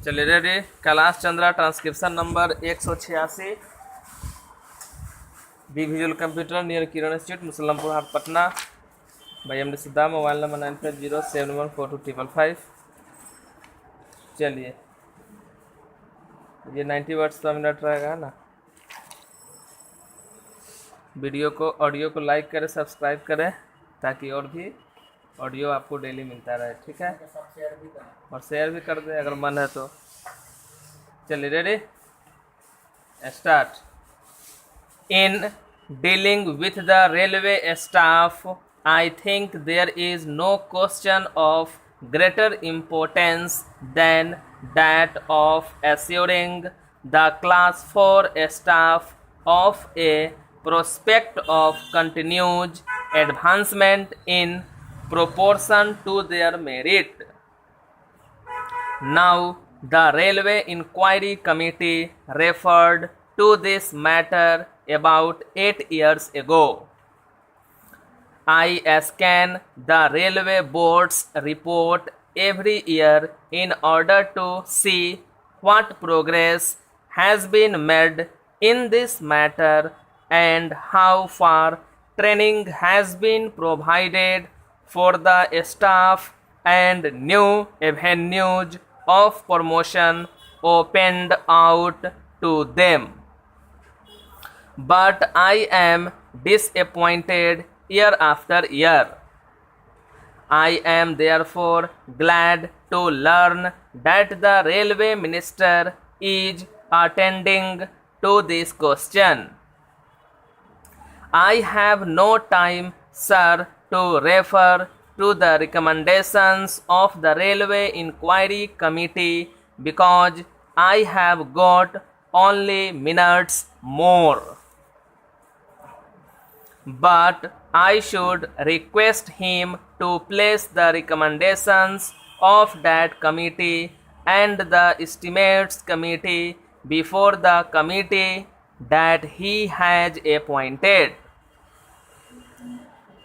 चलिए ready. Kailash Chandra transcription number 186, B visual computer near Kiran institute Musallampur Haat Patna, भाई M D Siddham, mobile number 9507142555। चलिए ये 90 वर्ड्स पर मिनट रहेगा ना। वीडियो को ऑडियो को लाइक करें, सब्सक्राइब करें ताकि और भी ऑडियो आपको डेली मिलता रहे, ठीक है। और शेयर भी कर दें अगर मन है तो। चलिए ready, start. In dealing with the railway staff, I think there is no question of greater importance than that of assuring the class 4 staff of a prospect of continued advancement in proportion to their merit. Now, the Railway Inquiry Committee referred to this matter about 8 years ago. I scan the Railway Board's report every year in order to see what progress has been made in this matter and how far training has been provided for the staff and new avenues of promotion opened out to them. But I am disappointed year after year. I am therefore glad to learn that the railway minister is attending to this question. I have no time, sir, to refer to the recommendations of the Railway Inquiry Committee because I have got only minutes more. But I should request him to place the recommendations of that committee and the estimates committee before the committee that he has appointed.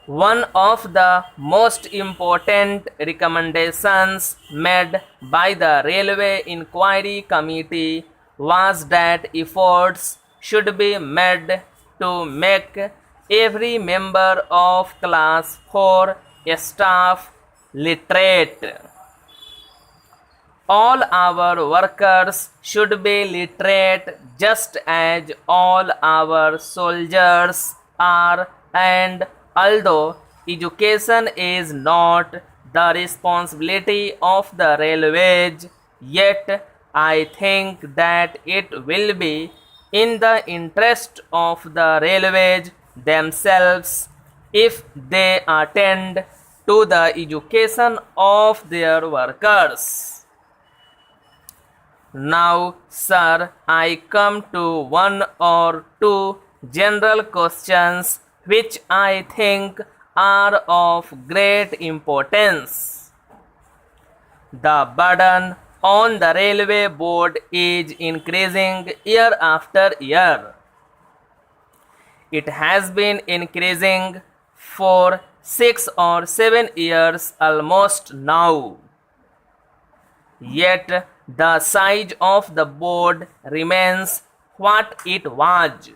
One of the most important recommendations made by the Railway Inquiry Committee was that efforts should be made to make every member of class 4 staff literate. All our workers should be literate just as all our soldiers are, and although education is not the responsibility of the railways, yet I think that it will be in the interest of the railways themselves if they attend to the education of their workers. Now, sir, I come to one or two general questions which I think are of great importance. The burden on the railway board is increasing year after year. It has been increasing for 6 or 7 years almost now. Yet the size of the board remains what it was.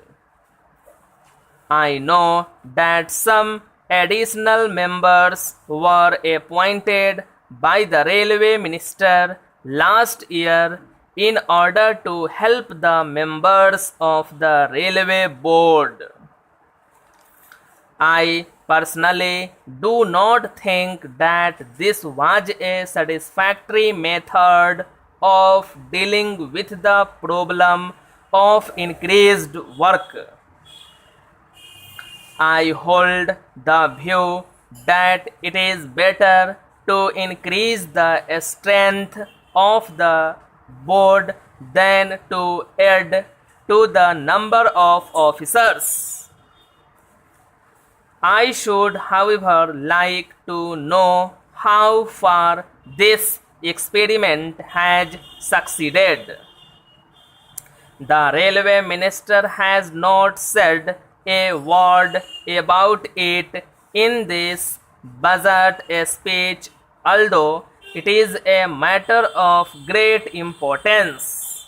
I know that some additional members were appointed by the railway minister last year in order to help the members of the railway board. I personally do not think that this was a satisfactory method of dealing with the problem of increased work. I hold the view that it is better to increase the strength of the board than to add to the number of officers. I should, however, like to know how far this experiment has succeeded. The railway minister has not said a word about it in this budget speech, although It is a matter of great importance.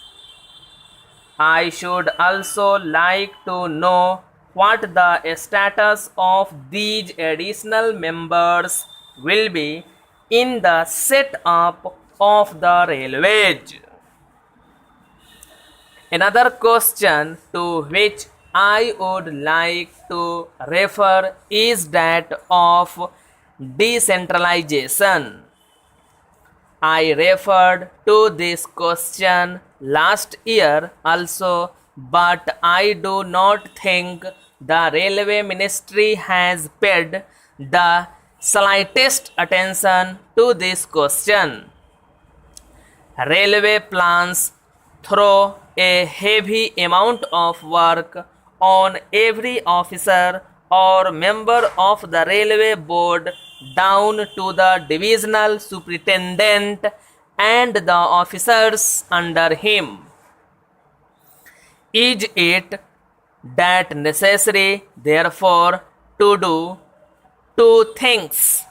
I should also like to know what the status of these additional members will be in the set-up of the railways. Another question to which I would like to refer is that of decentralization. I referred to this question last year also, but I do not think the Railway Ministry has paid the slightest attention to this question. Railway plans throw a heavy amount of work on every officer or member of the railway board down to the divisional superintendent and the officers under him. Is it that necessary, therefore, to do two things?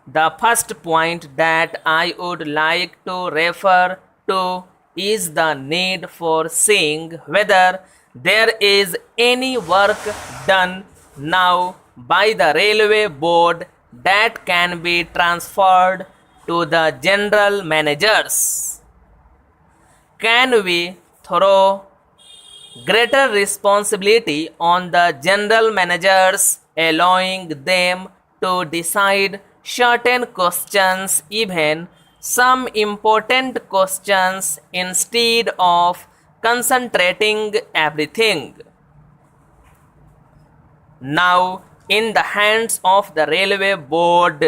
The first point that I would like to refer to is the need for seeing whether there is any work done now by the railway board that can be transferred to the general managers. Can we throw greater responsibility on the general managers, allowing them to decide certain questions, even some important questions, instead of concentrating everything now in the hands of the railway board?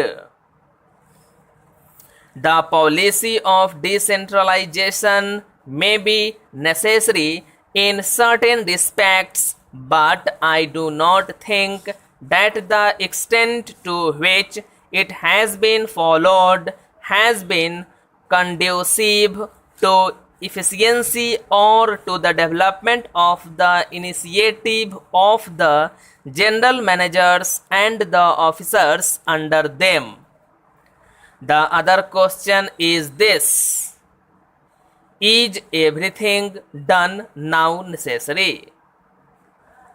The policy of decentralization may be necessary in certain respects, but I do not think that the extent to which it has been followed has been conducive to efficiency or to the development of the initiative of the general managers and the officers under them. The other question is this: is everything done now necessary?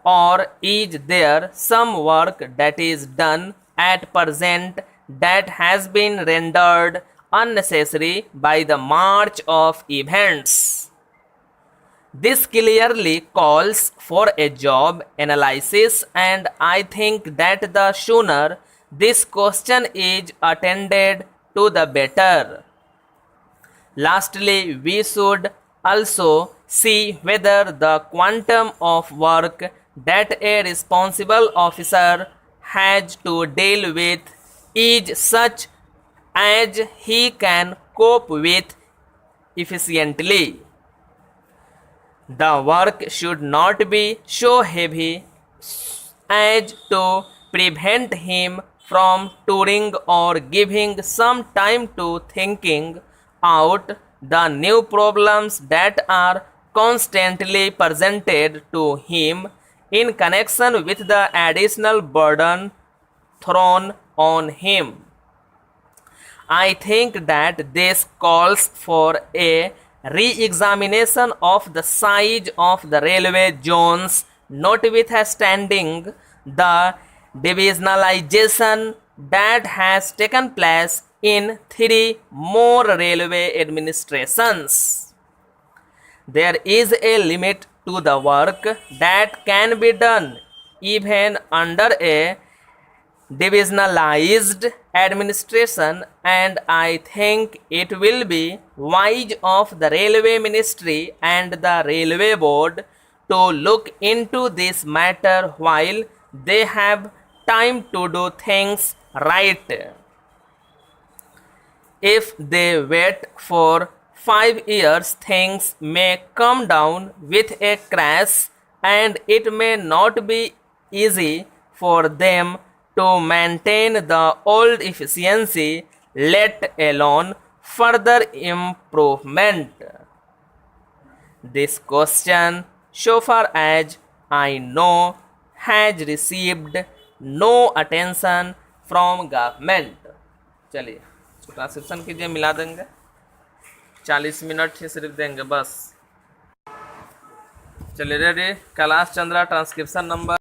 Or is there some work that is done at present that has been rendered unnecessary by the march of events? This clearly calls for a job analysis, and I think that the sooner this question is attended to, the better. Lastly, we should also see whether the quantum of work that a responsible officer has to deal with is such as he can cope with efficiently. The work should not be so heavy as to prevent him from touring or giving some time to thinking out the new problems that are constantly presented to him in connection with the additional burden thrown on him. I think that this calls for a re-examination of the size of the railway zones, notwithstanding the divisionalization that has taken place in 3 more railway administrations. There is a limit to the work that can be done even under a divisionalized administration, and I think it will be wise of the railway ministry and the railway board to look into this matter while they have time to do things right. If they wait for 5 years, things may come down with a crash, and it may not be easy for them to maintain the old efficiency, let alone further improvement. This question, so far as I know, has received no attention from government. चलिए transcription कीजिए, मिला देंगे। 40 minute ही सिर्फ देंगे बस। चलिए ready. Kailash Chandra transcription number